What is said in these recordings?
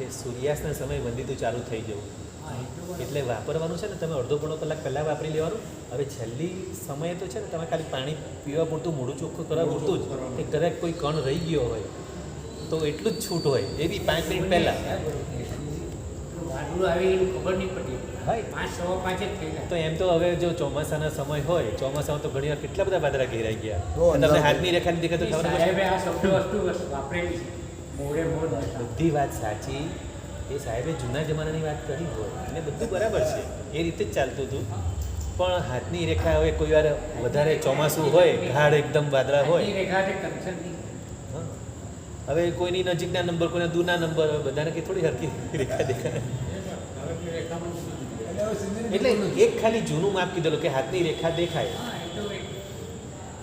કે સૂર્યાસ્તના સમયે વંદિતું ચાલુ થઈ જવું. એટલે વાપરવાનું છે ને તમે અડધો પોણો કલાક પહેલાં વાપરી લેવાનું. હવે છેલ્લી સમયે તો છે ને તમે ખાલી પાણી પીવા પૂરતું મોઢું ચોખ્ખું કરવા પૂરતું જ, કે કદાચ કોઈ કણ રહી ગયો હોય તો એટલું જ છૂટ હોય, એ બી 5 મિનિટ પહેલાં. તો એમ તો હવે જો ચોમાસાના સમય હોય, ચોમાસામાં તો ઘણી વાર કેટલા બધા વાદળા ઘેરાઈ ગયા, તમને હાથની રેખાની દેખે તો ખબર બધી વાત સાચી. એ સાહેબે જૂના જમાનાની વાત કરી હોય અને બધું બરાબર છે, એ રીતે જ ચાલતું હતું. પણ હાથની રેખા હવે કોઈ વાર વધારે ચોમાસું હોય, ગાઢ એકદમ વાદળા હોય, હવે કોઈની નજીકના નંબર, કોઈના દૂરના નંબર, બધાને કે થોડી હરકી રેખા દેખાય. એટલે એક ખાલી જૂનું માપ કીધેલું કે હાથની રેખા દેખાય,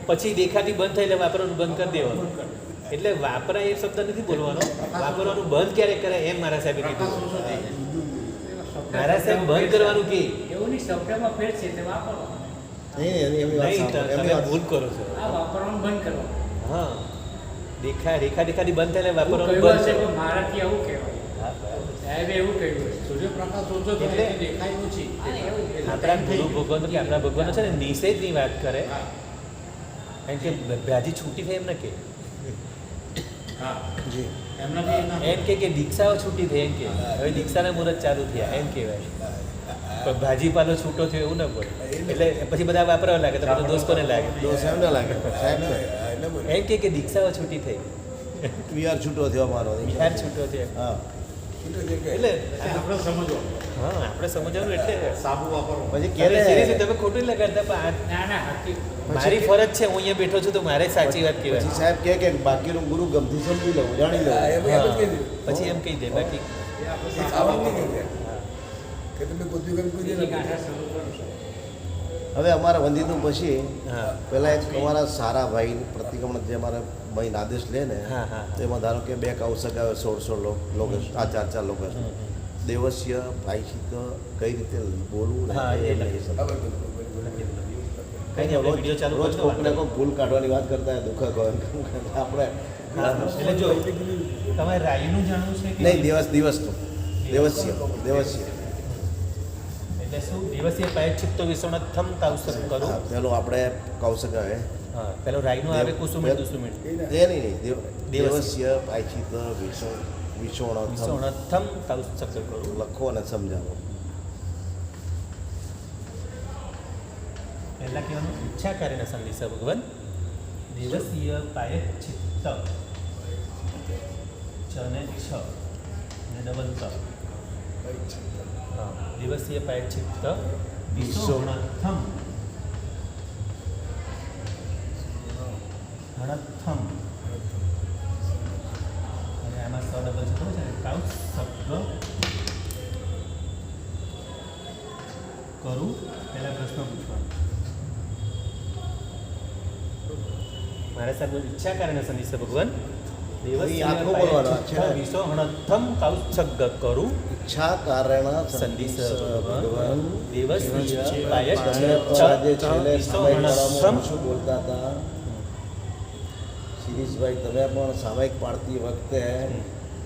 પછી દેખાતી બંધ થાય એટલે વાપરવાનું બંધ કરી દેવાનું. એટલે વાપરાય એ શબ્દ નથી બોલવાનો, વાપરવાનું બંધ ક્યારે કરે એમ મારા સાહેબે કીધું. મારા સાહેબ બંધ કરવાનું કે એવું નહીં, શબ્દમાં ફેર છે તે વાપરો નહીં, તમે ભૂલ કરો છો. વાપરવાનું બંધ કરવાનું. હા, રેખા દેખાતી બંધ થાય એટલે વાપરવાનું કહ્યું બંધ હશે કરો. પણ મારાથી આવું કહેવાય. સાહેબે એવું કહ્યું હશે. સૂર્યપ્રકાશ ઓછો એટલે થાય દેખાય ઓછી. આપણા ગુરુ ભગવાન કે આપણા ભગવાન છે ને નિષેધની વાત કરે, કારણ કે વ્યાજી છૂટી થાય એમ ન કે, એમ કે દીક્ષાઓ છૂટી થઈ, એમ કે હવે દીક્ષાના મુહૂર્ત ચાલુ થયા એમ કહેવાય. પણ ભાજીપાલો છૂટો થયો એવું ન બોલે. એટલે પછી બધા વાપરવા લાગે તો બધો દોષ કોને લાગે? દોષ એમને લાગે સાહેબ એમ કે દીક્ષાઓ છૂટી થઈ, વિહાર છૂટો થયો મારો. વિહાર છૂટો થયો. હા, એટલે આપણે સમજો. હા, આપણે સમજવાનું. એટલે સાબુ વાપરો. પછી ક્યારે ક્યારે તમે ખોટું લગાડતા, પણ ના ના હાથી મારી ફરજ છે, હું અહીંયા બેઠો છું તો મારે સાચી વાત પછી કહેવાય. સાહેબ કે બાકીનું ગુરુ ગમથી સમજી લઉં, જાણી લઉં. હા, પછી એમ કહી દે બાકી. ગાંઠા શરૂ કરો છો. હવે અમારા વંદિતું પછી હા પહેલાં એક અમારા સારા ભાઈ પ્રતિક્રમણ જે અમારા ભાઈ આદેશ લે ને, હા, હા. તેમાં ધારો કે 2 કૌશક આવે, 16 લોકો, આ 4 લોકો. દેવસ્ય પાયશિત કઈ રીતે બોલવું ને હા, એ એ લખી સમજાવે. કઈ નહીં, આપણે વિડીયો ચાલુ રોજ કરજો. કોઈક ને કોઈક ભૂલ કાઢવાની વાત કરતા હોય, દુઃખક હોય આપણે. એટલે જો તમારે રાયનું જાણવું છે કે નહીં, દિવસનું દેવસ્ય એટલે શું? દિવસીય પાયચિત્તો વિષણથમ તાવસક કરું. હા, પેલું આપણે કૌશક આવે, હા, પેલો રાયનું આવે કુસુમિત દુસુમિત. તે નહીં, દેવસ્ય પાયચિત વિષોણ વિષણથમ તાવસક કરું. લખો અને સમજાવો. પહેલા કહેવાનું ઈચ્છા કાર્યના સંદેશા ભગવાન દિવસીય પાયચિત્ત છ ને છ ને ડબલ ત. હા, દિવસીય પાયચિત્ત વિષોણથમ હણથમ, અને આમાં સ ડબલ છે, ખબર છે ને? કાઉ શબ્દ કરું. પહેલા પ્રશ્ન પૂછવાનો. મારા સાહેબ ઈચ્છા કારણે સંદેશ ભગવાન આખો બોલવાનો છે. વિષોહણથમ કૌશગ કરું. ઈચ્છા કારણ સંદેશ ભગવાન ભગવાન દેવસ્ય તમે પાયચ પણ આજે છેલ્લે સામયિક પાળામાં શું બોલતા હતા શિરીષભાઈ? તમે પણ સામયિક પાડતી વખતે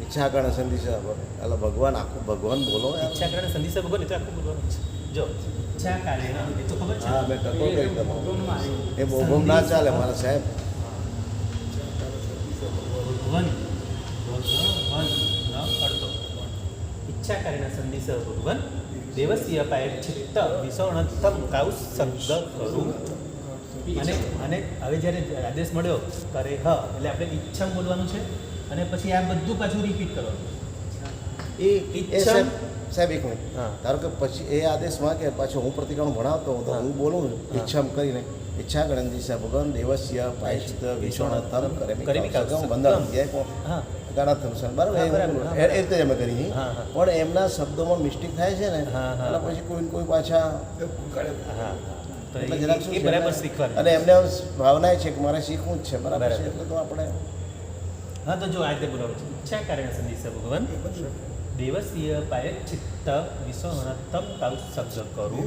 ઈચ્છા કારણ સંદેશ એટલે ભગવાન આખું ભગવાન બોલો યાર. ઈચ્છા કારણે સંદેશ ભગવાન એ તો આખું બોલવાનું છે. જો ઈચ્છા કારણે એ તો ખબર છે. હા, મેં ટકો કરી તમારો. એ બોગમ ના ચાલે મારા સાહેબ. ભગવાન ભગવાન ન કરતો ઈચ્છા કારણે સંદેશ ભગવાન દેવસ્ય પાયચિત્ત વિષોણથમ કૌશગ કરું. અને હવે જ્યારે આદેશ મળ્યો કરે હ એટલે આપણે ઈચ્છા બોલવાનું છે, અને પછી આ બધું પાછું રિપીટ કરવાનું. એ ઈચ્છા સાહેબ એક મિનિટ, હા. ધારો કે પછી એ આદેશમાં કે પાછું હું પ્રતિક્રમણ ભણાવતો હોઉં તો હા. હું બોલું હા. ઈચ્છામ કરીને ઈચ્છા ગણેશ ભગવાન દેવસ્ય પાયશિત વિષોણતમ કરેમી કરેમી કૌશકમ. વંદન ગયા કોણ હા ગાણાથમ સર બરાબર હા, એ બરાબર, હા, એ રીતે જ અમે કરી. હા, હા. પણ એમના શબ્દોમાં મિસ્ટેક થાય છે ને, હા, હા. એટલે પછી કોઈ ને કોઈ પાછા હા તો એટલે જરાક શું એ છે બરાબર ને, શીખવાનું. અને એમને ભાવના એ છે કે મારે શીખવું જ છે, બરાબર છે, બરાબર. એટલે તો આપણે હા તો જો આ રીતે બોલાવું છું ઈચ્છા કારણે સંદેશ ભગવાન દેવસીય પાય ચિત્ત વિસોહણથમ કાઉસગ્ગ કરું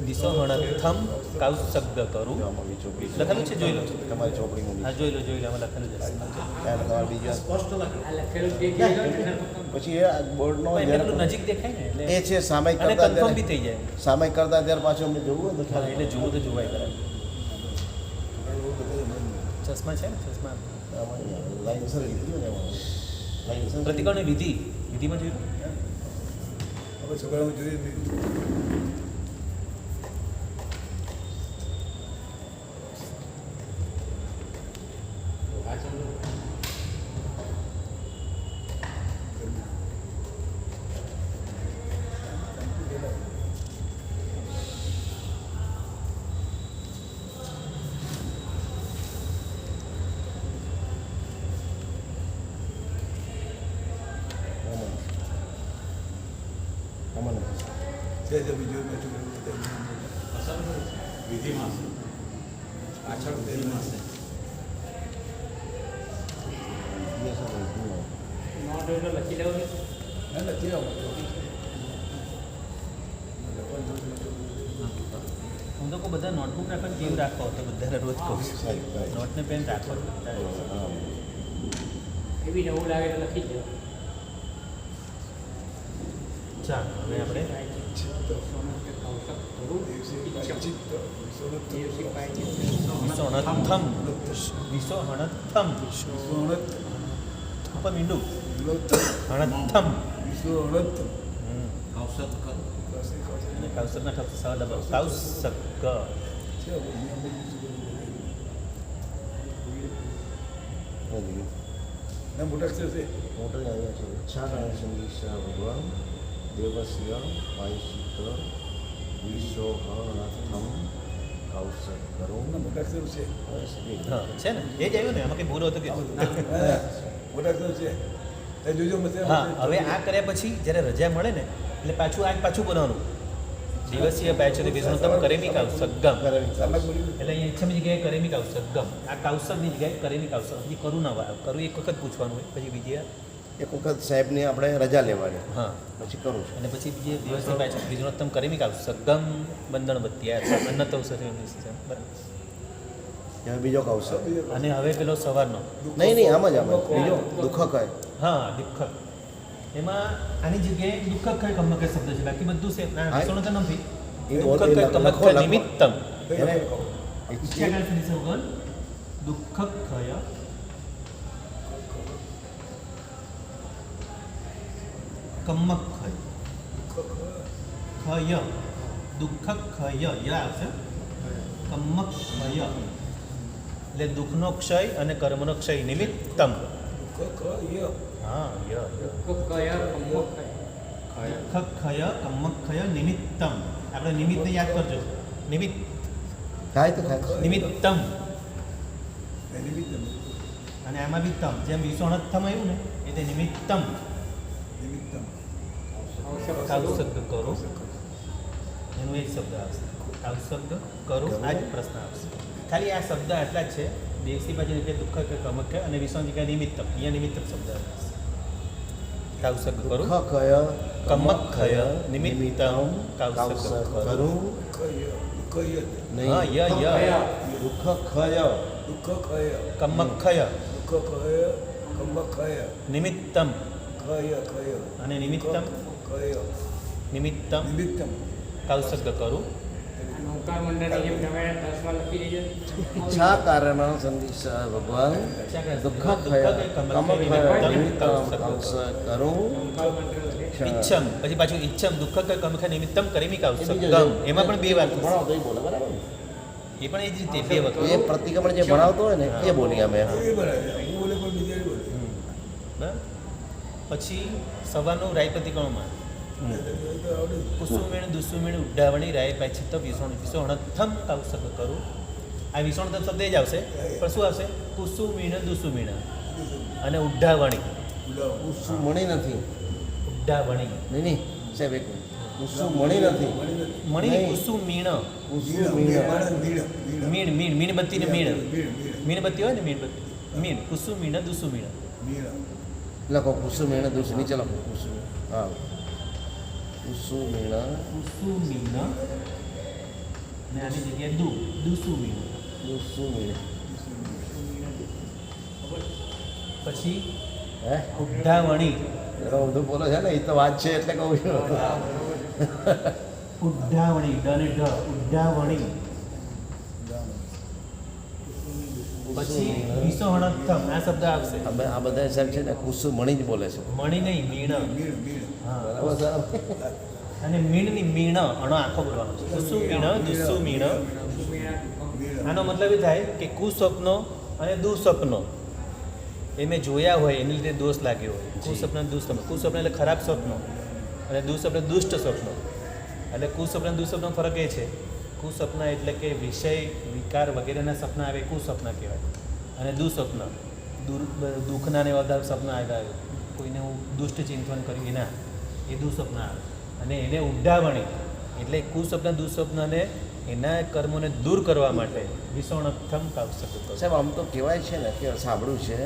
વિસોહણથમ કાઉસગ્ગ કરું અમારી ચોપડી લખેલું છે જોઈ લો તમારી ચોપડીમાં હા જોઈ લો આમાં લખેલું છે ત્યાં તમારે બીજા સ્પષ્ટ લખ્યું. આ લખેલું દેખી લો ને. પછી એ બોર્ડનો પણ એમને પેલું નજીક દેખાય ને એટલે એ છે સામાયિક અને કરતા કન્ફર્મ બી ત્યારે- થઈ જાય સામાયિક કરતા ત્યારે પાછું અમને જોવું હોય તો હા, ખ્યાલ એટલે જોવું તો જોવાય કરાય ચશ્મા છે ને ચશ્મા લાઇસન્સ લીધી હોય ને એમાં. લાઇસન્સ પ્રતિકોણની વિધિ વિધિમાં જોયું હવે છોકરાઓ જોઈએ નહીં. આમાં છે જે બીજું મેં છોકરાઓ બતાવ્યું. વિધિમાં છે. પાછળ વિધિમાં છે. નોટ હોય તો લખી લેવું ને. ના નથી આવતું. હું તો કહું બધા નોટબુક રાખો કેવું રાખો તો બધાને રોજ કહું છું નોટ ને પેન રાખો જ બધા એ બી નવું લાગે તો લખી જ લેવું. ચાલો હવે આપણે દેવસી પાય ચિત્ત. વિસોહણથમ વિસોહણથમ ઉપર મીંડું હણથમ અવસદ કરો. અને કાઉસગના ઠપ સ ડબલ કાઉસગ ના મોટા અક્ષર છે. મોટો આવ્યા છે ઈચ્છા સંદેશા ભગવાન દેવસ્ય પાયશિત વિશોહણથમ કૌશક કરો ના મોટા અક્ષર છે. હા છે ને એ જ આવ્યું ને આમાં કંઈ ભૂલ હતું કે મોટા અક્ષર છે. એ જોજો મત હા હવે આ કર્યા પછી જ્યારે રજા મળે ને એટલે પાછું બનાવવાનું દિવસીય પાયચરી વિષ્ણુતમ કરેમી કાઉસગમ સામાક બોલી એટલે અહીંયા ઈચ્છાની જગ્યાએ કરેમી કાઉસગમ આ કાઉસગની જગ્યાએ કરેમી કાઉસગ હજી કરું ના વાર કરું એક વખત પૂછવાનું હોય પછી બીજી એક વખત સાહેબની આપણે રજા લેવાની હા પછી કરું છું અને પછી બીજે દિવસની પાછળ વિષ્ણુતમ કરેમી કાઉસગમ બંધણ બત્યા અન્નતૌસર બરાબર ત્યાં બીજો કૌશક અને હવે પેલો સવારનો નહીં આમ જ બીજો દુઃખ કહે હા દુઃખ એમાં આની જગ્યાએ દુઃખ કઈ કમક શબ્દ છે બાકી બધું છે વિષ્ણુતમ નથી એ દુઃખ ઓલ- કઈ લખો, કમક લખો. નિમિત્તમ એને ઈચ્છા કાળ સૌગન દુઃખ ખય કમક ખય દુઃખ ખય ય આવશે કમક ખય એટલે દુઃખનો ક્ષય અને કર્મનો ક્ષય નિમિત્તમ હા ય કયા કમો કયા. દુઃખ ખય કમક ખય નિમિત્તમ આપણે નિમિત્તને યાદ કરજો નિમિત્ત થાય તો થાય નિમિત્તમ એની બી તમે અને આમાં બી તમ જેમ વિષોણથમ આવ્યું ને એ તે નિમિત્તમ નિમિત્તમ કાઉસગ કરો એનો એક શબ્દ આવશે કાઉસગ કરો આ જ પ્રશ્ન આવશે ખાલી આ શબ્દ આટલા જ છે દેશી બાજુ રીતે દુઃખ કે કમક અને વિષણ જગ્યાએ નિમિત્તમ અહીંયા નિમિત્તમ શબ્દ આવશે કાઉસગ કરો દુઃખ કય કમક ખય નિમિત્તમ કાઉસગ કરો કય નહીં હા ય ય દુઃખ ખય દુઃખ કય કમક ખય દુઃખ કય કંબક કય નિમિત્તમ કય કય અને નિમિત્તમ કય નિમિત્તમ નિમિત્તમ કાઉસગ કરું નૌકાર મંડળની જેમ તમે 10 માં લખી દેજો. ઈચ્છા કારણ સંદેશા ભગવાન દુઃખ ખય કમ ખય નિમિત્તમ કૌશક કરું નૌકાર મંડળ છે. ઈચ્છમ પછી પાછું ઈચ્છમ દુઃખ કે કમખ નિમિત્તમ કરીમી કાઉસગમ એમાં પણ બે વાર ભણાવો તો એ બોલે બરાબર ને? એ પણ એ જ રીતે બે વખત એ પ્રતિક્રમણ જે ભણાવતો હોય ને એ બોલી અમે એ બરાબર હું બોલે પણ બીજા બોલે બરાબર પછી સવારનું રાય પ્રતિક્રમણમાં તો આવડે કુસુમેણ દુસુમેણ ઉડ્ડાવણી રાય પાછી તો વિષોણથમ કાઉસગ કરું આ વિષોણથમ શબ્દ એ જ આવશે પણ શું આવશે કુસુમીણ દુસુમીણ અને ઉડ્ડાવણી બોલાવો ઉસ્સુ મણી નથી ઉડ્ડાવણી નહીં નહીં સાહેબ એક મિનિટ ઉસ્સુ મણી નથી મણી નહીં. કુસુમીણ ઉસ્સુ મીણ મીણ મીણ મીણબત્તી ને મીણ મીણબત્તી હોય ને મીણબત્તી મીણ કુસુમીણ દુસુમીણ મીણ લખો કુસુમીણ દુસ નીચે લખો કુસુમ હા કુસુમીણ કુસુમીણ ને આની જગ્યાએ દુસુમીણ દુસુમીણ પછી હે ઉઢ્ઢાવણી બધું બોલો છે ને એ તો વાત છે એટલે કહું છું ઉઢ્ઢાવણી ડ ને ઢ ઉઢ્ઢાવણી પછી વિસોહણત્થમ આ શબ્દ આવશે અમે આ બધા સાહેબ છે ને કુસુમણી જ બોલે છે મણી નહીં મીણ મીણ મીણ હા બરાબર સાહેબ અને મીણની મીણ અણો આખો બોલવાનો છે કુસુમીણ દુસુમીણ મીણ આનો મતલબ એ થાય કે કુસ્વપ્નો અને દુસ્વપ્નો એ મેં જોયા હોય એની લીધે દોષ લાગ્યો હોય કુસ્વપ્ન દુસ્વપ્ન કુસ્વપ્ન એટલે ખરાબ સ્વપ્નો અને દુસ્વપ્ન દુષ્ટ સ્વપ્નો એટલે કુસ્વપ્ન દુસ્વપ્ન ફરક એ છે કુસ્વપ્ન એટલે કે વિષય વિકાર વગેરેના સપના આવે એ કુસ્વપ્ન કહેવાય અને દુસ્વપ્ન દુઃખના ને બધા સપના આવ્યા કોઈને હું દુષ્ટ ચિંતન કર્યું એના એ દુસ્વપ્ન આવે અને એને ઉડ્ડાવણી એટલે કુસ્વપ્ન દુસ્વપ્નને એના કર્મોને દૂર કરવા માટે વિસોણત્થમ કૌશક સાહેબ આમ તો કહેવાય છે ને કે સાંભળ્યું છે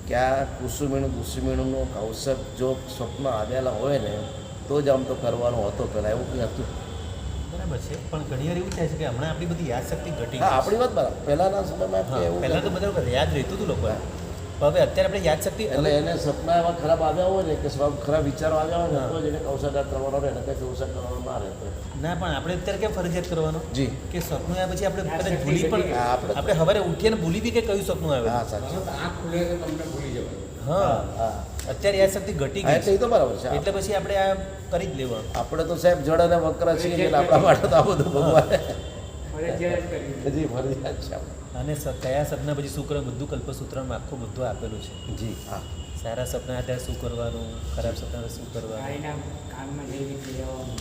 કે આ કુસુમીણું દુસુમીણુંનો કૌશક જો સ્વપ્ન આવેલા હોય ને તો જ આમ તો કરવાનો હતો પહેલાં એવું કંઈ હતું બરાબર છે પણ ઘણી વાર એવું થાય છે કે હમણાં આપણી બધી યાદશક્તિ ઘટી હા આપણી વાત બરાબર પહેલાંના સમયમાં કે એવું પહેલાં તો બધા વખત યાદ રહેતું હતું લોકો હવે અત્યારે આપણે યાદશક્તિ એટલે એને સપના એવા ખરાબ આવ્યા હોય ને કે ખરાબ વિચારો આવ્યા હોય ને તો જ એને કૌશલ્ય કરવાનો રહે ને કંઈ કૌશલ કરવાનો ના રહેતો ના પણ આપણે અત્યારે કેમ ફરજિયાત કરવાનો જી કે સપનું આવ્યા પછી આપણે કદાચ ભૂલી પણ હા, આપણે- આપણે સવારે ઉઠીને ભૂલી બી કે કયું સપનું આવે હા સાચું આંખ ખુલે તો તમને ભૂલી જવાય. હા હા અત્યારે યાદશક્તિ ઘટી હા ગઈ એટલે એ તો બરાબર છે એટલે પછી આપણે આ કરી જ લેવાનું આપણે તો સાહેબ જડ અને વક્ર છીએ એટલે આપણા માટે તો આ બધું ભગવાને ફરજિયાત કરી હજી ફરજિયાત છે આપણે. અને કયા સપના પછી શું કરવાનું બધું કલ્પસૂત્રમાં આખું બધું આપેલું છે જી હા સારા સપના હતા શું કરવાનું ખરાબ સપના શું કરવાનું ગાયના કાનમાં જઈ જવાનું.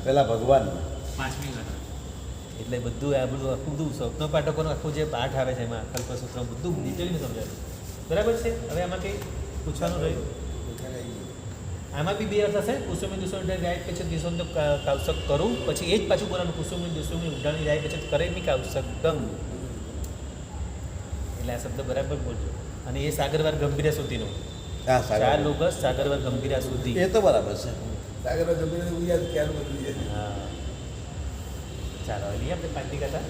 પેલા ભગવાન એટલે બધું આ બધું આખું બધું સ્વપ્ન પાઠકોનું આખું જે પાઠ આવે છે એમાં કલ્પસૂત્ર બધું ડિટેલમાં સમજાવ્યું બરાબર છે હવે આમાં કંઈ પૂછવાનું રહ્યું આમાં બી બે અર્થ હશે કુસુમી દુસુમી ગાય પછી દિશો તો કાવસક કરું પછી એ જ પાછું બોલવાનું કુસુમી દુસુમી ઉડાણી જાય પછી કરે બી કાવસક ગમ એટલે આ શબ્દ બરાબર બોલજો અને એ સાગરવાર ગંભીરા સુધીનું હા 4 સાગર લોકો સાગરવાર ગંભીરા સુધી એ તો બરાબર છે સાગર જમીન ઉયા ક્યારે બદલી જાય હા ચાલો હવે લઈએ આપણે પાંચ કથા